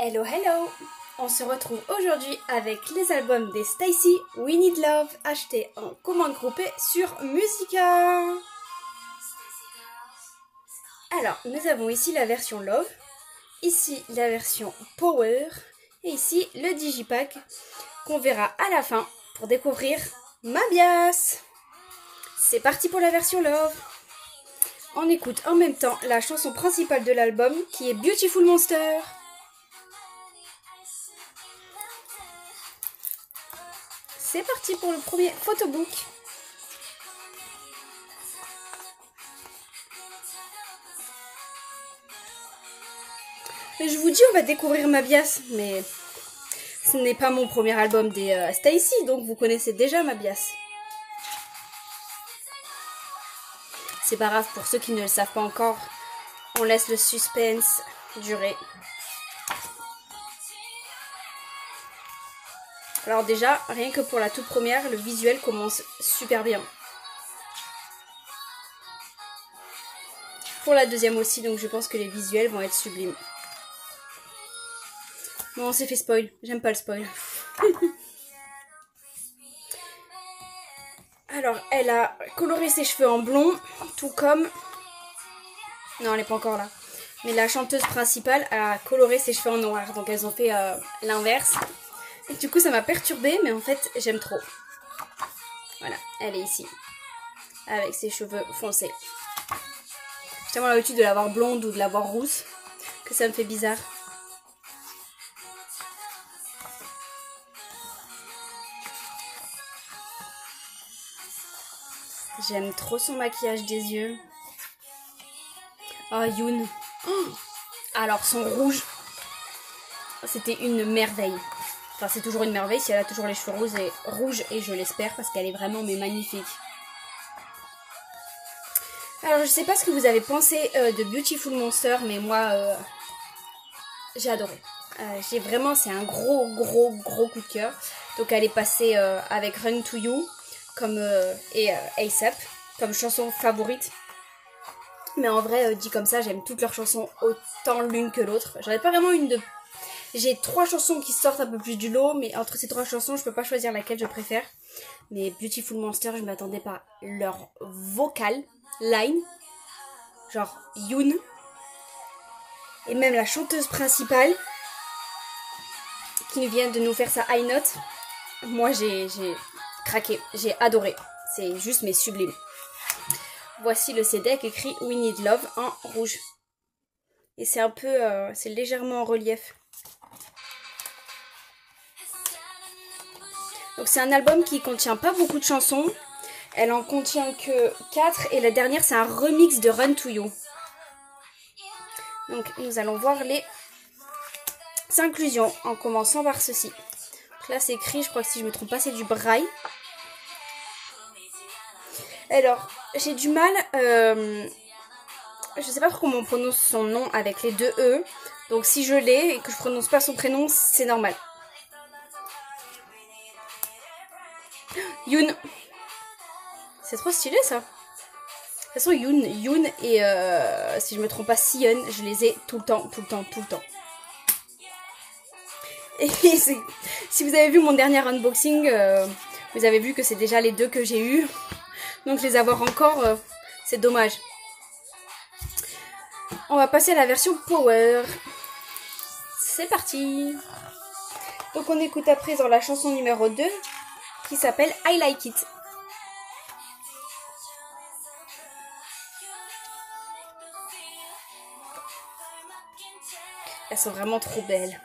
Hello hello! On se retrouve aujourd'hui avec les albums des STAYC, We Need Love, achetés en commande groupée sur Musica. Alors, nous avons ici la version Love, ici la version Power, et ici le Digipack qu'on verra à la fin pour découvrir Mabias. C'est parti pour la version Love. On écoute en même temps la chanson principale de l'album qui est Beautiful Monster. C'est parti pour le premier photobook. Je vous dis, on va découvrir Mabias, mais ce n'est pas mon premier album des STAYC, donc vous connaissez déjà Mabias. C'est pas grave, pour ceux qui ne le savent pas encore, on laisse le suspense durer. Alors déjà, rien que pour la toute première, le visuel commence super bien. Pour la deuxième aussi, donc je pense que les visuels vont être sublimes. Bon, on s'est fait spoil, j'aime pas le spoil. Alors, elle a coloré ses cheveux en blond, tout comme... Non, elle n'est pas encore là. Mais la chanteuse principale a coloré ses cheveux en noir, donc elles ont fait l'inverse. Et du coup, ça m'a perturbée, mais en fait, j'aime trop. Voilà, elle est ici, avec ses cheveux foncés. J'ai tellement l'habitude de l'avoir blonde ou de l'avoir rousse que ça me fait bizarre. J'aime trop son maquillage des yeux. Oh, Yoon. Oh, alors, son rouge, c'était une merveille. Enfin, c'est toujours une merveille si elle a toujours les cheveux rouges et je l'espère parce qu'elle est vraiment magnifique. Alors, je sais pas ce que vous avez pensé de Beautiful Monster, mais moi, j'ai adoré. C'est un gros coup de cœur. Donc, elle est passée avec Run to You et ASAP comme chanson favorite. Mais en vrai, dit comme ça, j'aime toutes leurs chansons autant l'une que l'autre. J'en ai pas vraiment une de... J'ai 3 chansons qui sortent un peu plus du lot, mais entre ces 3 chansons, je peux pas choisir laquelle je préfère. Mais Beautiful Monster, je m'attendais pas. Leur vocal line, genre Yoon, et même la chanteuse principale, qui vient de nous faire sa high note, moi j'ai craqué, j'ai adoré. C'est juste mais sublime. Voici le CD avec écrit We Need Love en rouge. Et c'est un peu, c'est légèrement en relief. Donc c'est un album qui contient pas beaucoup de chansons. Elle en contient que 4 et la dernière c'est un remix de Run to You. Donc nous allons voir les inclusions en commençant par ceci. Donc là c'est écrit, je crois que si je me trompe pas c'est du braille. Alors j'ai du mal, je sais pas trop comment on prononce son nom avec les 2 E. Donc si je l'ai et que je prononce pas son prénom c'est normal. Yoon. C'est trop stylé ça. De toute façon Yoon et si je me trompe pas Sion, je les ai tout le temps. Et si vous avez vu mon dernier unboxing, vous avez vu que c'est déjà les 2 que j'ai eu. Donc les avoir encore, c'est dommage. On va passer à la version Power. C'est parti. Donc on écoute à présent la chanson numéro 2 qui s'appelle I Like It. Elles sont vraiment trop belles.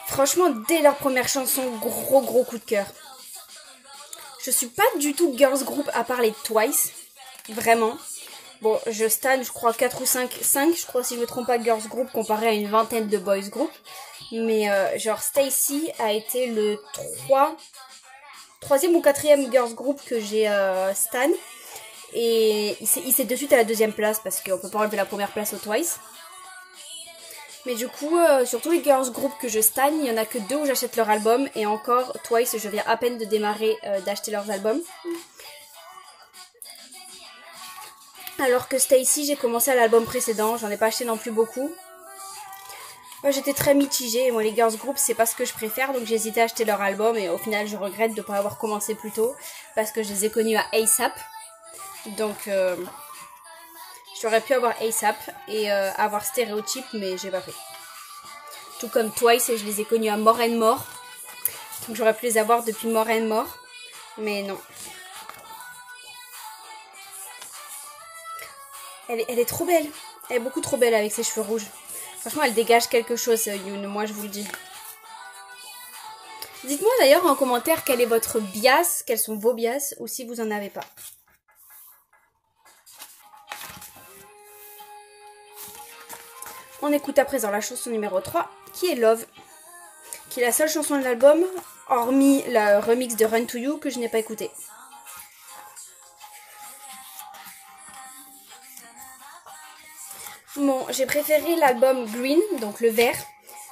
Franchement, dès leur première chanson, gros coup de cœur. Je suis pas du tout girls group à part les Twice. Vraiment. Bon, je stan, je crois 4 ou 5, je crois si je me trompe pas, girls group comparé à une vingtaine de boys group. Mais genre STAYC a été le 3e ou 4e girls group que j'ai stan. Et il s'est de suite à la 2e place parce qu'on peut pas enlever la première place aux Twice. Mais du coup, sur tous les girls group que je stan, il y en a que 2 où j'achète leur album. Et encore, Twice, je viens à peine de démarrer d'acheter leurs albums. Alors que STAYC, j'ai commencé à l'album précédent, j'en ai pas acheté non plus beaucoup. Moi j'étais très mitigée, moi les girls group c'est pas ce que je préfère, donc j'ai hésité à acheter leur album et au final je regrette de ne pas avoir commencé plus tôt parce que je les ai connus à ASAP. Donc j'aurais pu avoir ASAP et avoir Stéréotype, mais j'ai pas fait. Tout comme Twice, et je les ai connus à More and More, donc j'aurais pu les avoir depuis More and More, mais non. Elle est trop belle, elle est beaucoup trop belle avec ses cheveux rouges. Franchement, elle dégage quelque chose, Yoon, moi je vous le dis. Dites-moi d'ailleurs en commentaire quel est votre bias, quels sont vos bias, ou si vous en avez pas. On écoute à présent la chanson numéro 3, qui est Love, qui est la seule chanson de l'album, hormis le remix de Run to You que je n'ai pas écouté. Bon, j'ai préféré l'album Green, donc le vert,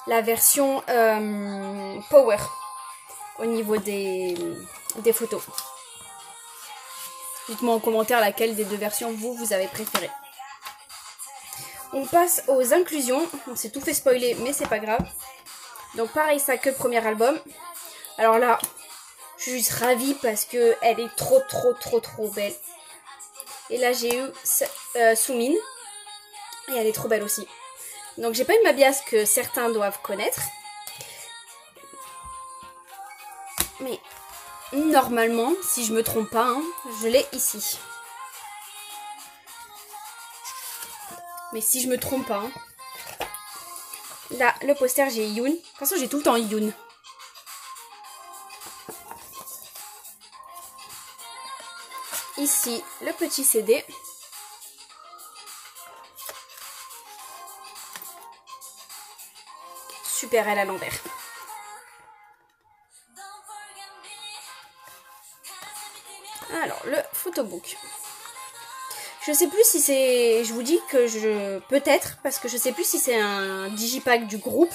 la version Power, au niveau des photos. Dites-moi en commentaire laquelle des deux versions vous avez préféré. On passe aux inclusions, on s'est tout fait spoiler, mais c'est pas grave. Donc pareil, ça que le premier album. Alors là, je suis juste ravie parce que elle est trop belle. Et là j'ai eu Sumin. Et elle est trop belle aussi. Donc j'ai pas eu ma bias que certains doivent connaître. Mais normalement, si je me trompe pas, hein, je l'ai ici. Mais si je me trompe pas, hein, là, le poster, j'ai Yoon. De toute façon, j'ai tout le temps Yoon. Ici, le petit CD. Super, elle à l'envers. Alors, le photobook. Je sais plus si c'est... Je vous dis que je... Peut-être, parce que je sais plus si c'est un digipack du groupe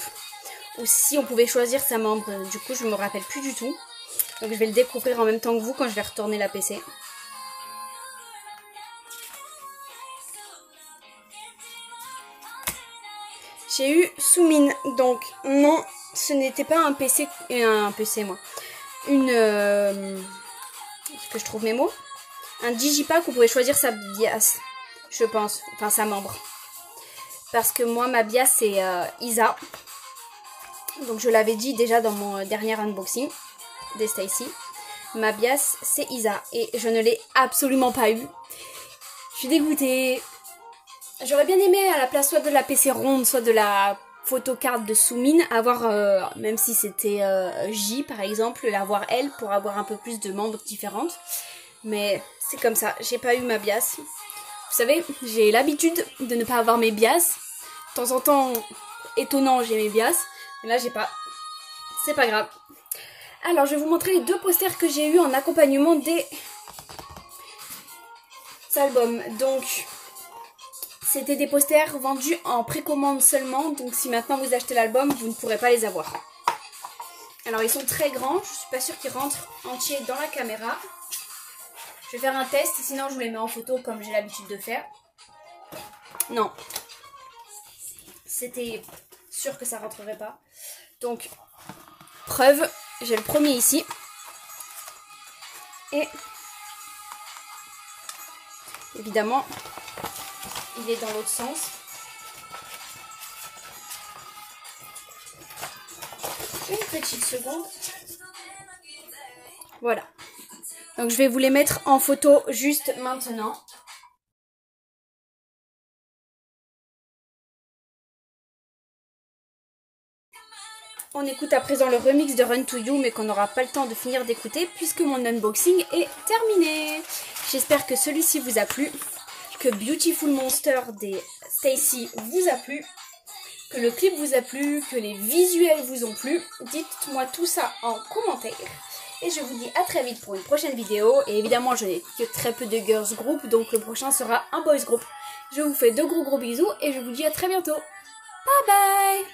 ou si on pouvait choisir sa membre. Du coup, je me rappelle plus du tout. Donc, je vais le découvrir en même temps que vous quand je vais retourner la PC. J'ai eu Sumin, donc non, ce n'était pas un PC, moi. Est-ce que je trouve mes mots? Un digipack où vous pouvez choisir sa bias, je pense, enfin sa membre. Parce que moi, ma bias c'est Isa. Donc je l'avais dit déjà dans mon dernier unboxing des Stacy. Ma bias c'est Isa et je ne l'ai absolument pas eu. Je suis dégoûtée. J'aurais bien aimé à la place soit de la PC ronde, soit de la photocarte de Sumin, avoir, même si c'était J par exemple, l'avoir elle pour avoir un peu plus de membres différentes. Mais c'est comme ça, j'ai pas eu ma bias. Vous savez, j'ai l'habitude de ne pas avoir mes bias. De temps en temps, étonnant, j'ai mes bias. Mais là, j'ai pas. C'est pas grave. Alors, je vais vous montrer les deux posters que j'ai eu en accompagnement des albums. Donc... C'était des posters vendus en précommande seulement, donc si maintenant vous achetez l'album, vous ne pourrez pas les avoir. Alors ils sont très grands, je suis pas sûre qu'ils rentrent entiers dans la caméra. Je vais faire un test, sinon je vous les mets en photo comme j'ai l'habitude de faire. Non. C'était sûr que ça rentrerait pas. Donc, preuve, j'ai le premier ici. Et évidemment... Il est dans l'autre sens. Une petite seconde. Voilà. Donc je vais vous les mettre en photo juste maintenant. On écoute à présent le remix de Run to You, mais qu'on n'aura pas le temps de finir d'écouter puisque mon unboxing est terminé. J'espère que celui-ci vous a plu. Que Beautiful Monster des Stacy vous a plu, que le clip vous a plu, que les visuels vous ont plu. Dites-moi tout ça en commentaire. Et je vous dis à très vite pour une prochaine vidéo. Et évidemment, je n'ai que très peu de girls group, donc le prochain sera un boys group. Je vous fais de gros bisous et je vous dis à très bientôt. Bye bye!